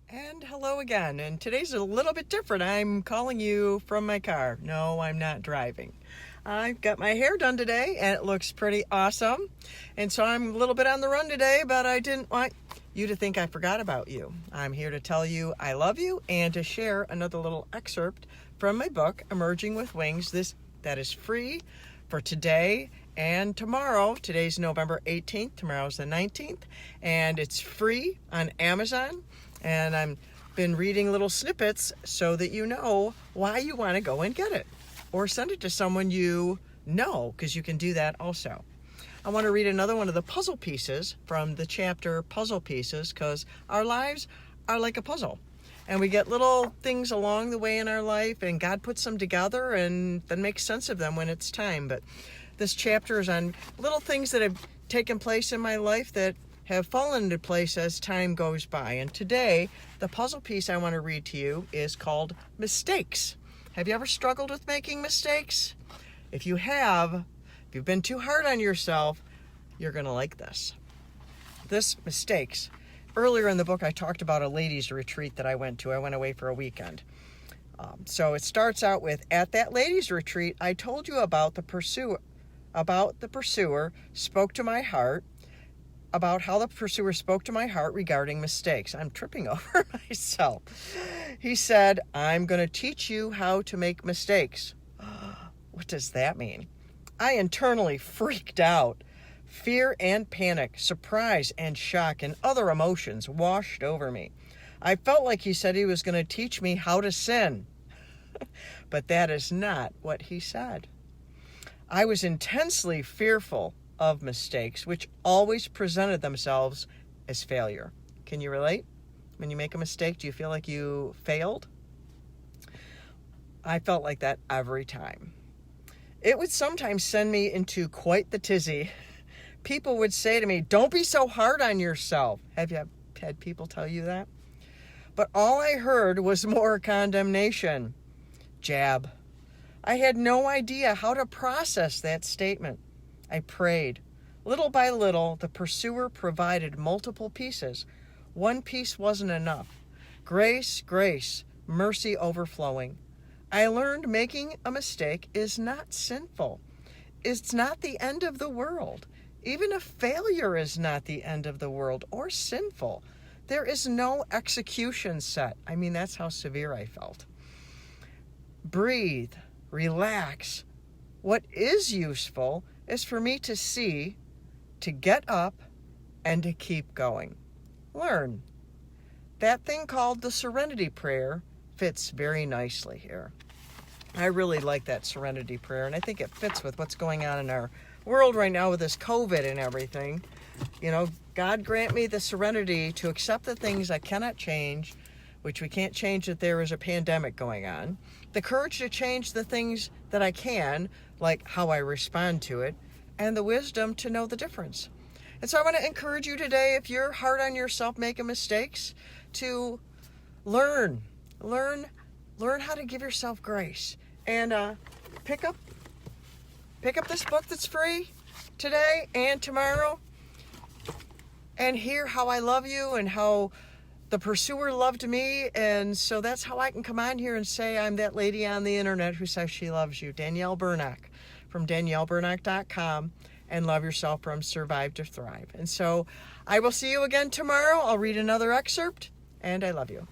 And hello again. And today's a little bit different. I'm calling you from my car. No, I'm not driving. I've got my hair done today and it looks pretty awesome. And so I'm a little bit on the run today, but I didn't want you to think I forgot about you. I'm here to tell you I love you and to share another little excerpt from my book, Emerging with Wings. That is free for today and tomorrow. Today's November 18th, tomorrow's the 19th, and it's free on Amazon. And I've been reading little snippets so that you know why you want to go and get it. Or send it to someone you know, because you can do that also. I want to read another one of the puzzle pieces from the chapter Puzzle Pieces, because our lives are like a puzzle. And we get little things along the way in our life, and God puts them together and then makes sense of them when it's time. But this chapter is on little things that have taken place in my life that have fallen into place as time goes by. And today, the puzzle piece I want to read to you is called Mistakes. Have you ever struggled with making mistakes? If you have, if you've been too hard on yourself, you're going to like this. This mistakes. Earlier in the book, I talked about a ladies' retreat that I went to. I went away for a weekend. So it starts out with, at that ladies' retreat, I told you about the pursuer spoke to my heart, about how the pursuer spoke to my heart regarding mistakes. I'm tripping over myself. He said, I'm going to teach you how to make mistakes. What does that mean? I internally freaked out. Fear and panic, surprise and shock, and other emotions washed over me. I felt like he said he was going to teach me how to sin. But that is not what he said. I was intensely fearful of mistakes, which always presented themselves as failure. Can you relate? When you make a mistake, do you feel like you failed? I felt like that every time. It would sometimes send me into quite the tizzy. People would say to me, don't be so hard on yourself. Have you had people tell you that? But all I heard was more condemnation. Jab. I had no idea how to process that statement. I prayed. Little by little, the pursuer provided multiple pieces. One piece wasn't enough. Grace, grace, mercy overflowing. I learned making a mistake is not sinful. It's not the end of the world. Even a failure is not the end of the world or sinful. There is no execution set. I mean, that's how severe I felt. Breathe, relax. What is useful is for me to see, to get up, and to keep going. Learn. That thing called the Serenity Prayer fits very nicely here. I really like that Serenity Prayer, and I think it fits with what's going on in our world right now with this COVID and everything. You know, God grant me the serenity to accept the things I cannot change, which we can't change that there is a pandemic going on. The courage to change the things that I can, like how I respond to it, and the wisdom to know the difference. And so I want to encourage you today, if you're hard on yourself making mistakes, to learn how to give yourself grace. And pick up this book that's free today and tomorrow, and hear how I love you and how the pursuer loved me. And so that's how I can come on here and say I'm that lady on the internet who says she loves you, Danielle Bernack from DanielleBernack.com, and Love Yourself from Survive to Thrive. And so I will see you again tomorrow. I'll read another excerpt, and I love you.